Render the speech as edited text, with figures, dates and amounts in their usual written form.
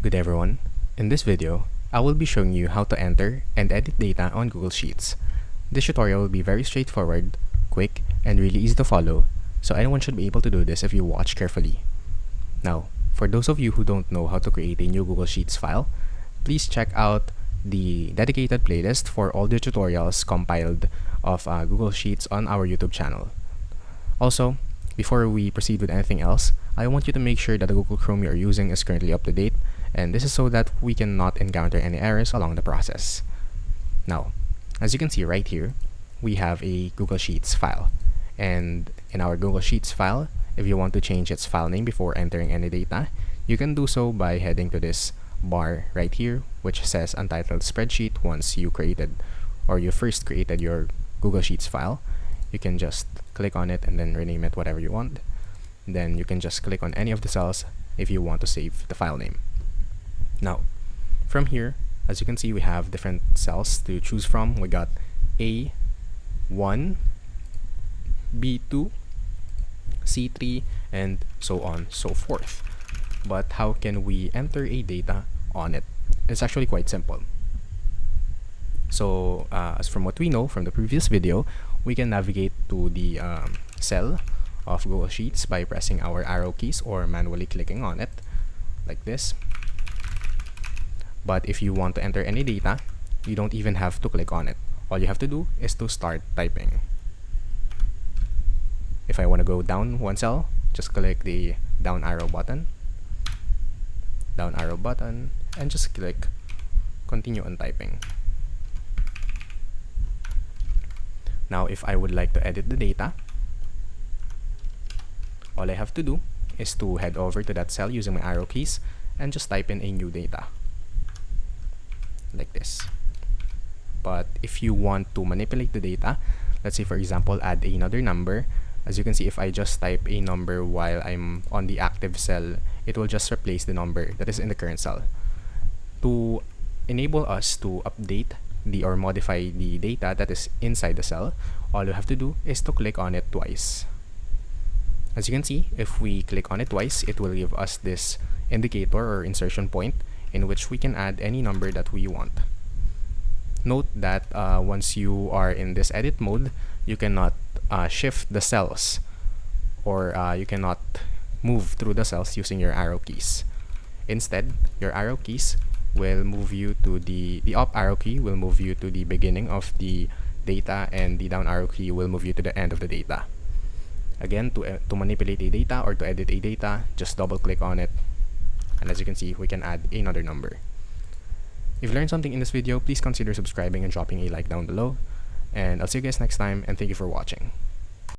Good day everyone. In this video, I will be showing you how to enter and edit data on Google Sheets. This tutorial will be very straightforward, quick, and really easy to follow, so anyone should be able to do this if you watch carefully. Now, for those of you who don't know how to create a new Google Sheets file, please check out the dedicated playlist for all the tutorials compiled of Google Sheets on our YouTube channel. Also, before we proceed with anything else, I want you to make sure that the Google Chrome you are using is currently up to date, and this is so that we cannot encounter any errors along the process. Now, as you can see right here, we have a Google Sheets file. And in our Google Sheets file, if you want to change its file name before entering any data, you can do so by heading to this bar right here, which says Untitled Spreadsheet. Once you first created your Google Sheets file, you can just click on it and then rename it whatever you want. Then you can just click on any of the cells if you want to save the file name. Now, from here, as you can see, we have different cells to choose from. We got A1, B2, C3, and so on, so forth. But how can we enter a data on it? It's actually quite simple. So, as from what we know from the previous video, we can navigate to the cell of Google Sheets by pressing our arrow keys or manually clicking on it, like this. But if you want to enter any data, you don't even have to click on it. All you have to do is to start typing. If I want to go down one cell, just click the down arrow button, and just click continue on typing. Now, if I would like to edit the data, all I have to do is to head over to that cell using my arrow keys and just type in a new data, like this. But if you want to manipulate the data, let's say for example add another number, as you can see, if I just type a number while I'm on the active cell, it will just replace the number that is in the current cell. To enable us to update or modify the data that is inside the cell, all you have to do is to click on it twice. As you can see, if we click on it twice, it will give us this indicator or insertion point in which we can add any number that we want. Note that once you are in this edit mode, you cannot shift the cells, or you cannot move through the cells using your arrow keys. Instead, your arrow keys will move you to the up arrow key will move you to the beginning of the data, and the down arrow key will move you to the end of the data. Again, to manipulate a data or to edit a data, just double click on it, and as you can see, we can add another number. If you learned something in this video, please consider subscribing and dropping a like down below, and I'll see you guys next time, and thank you for watching.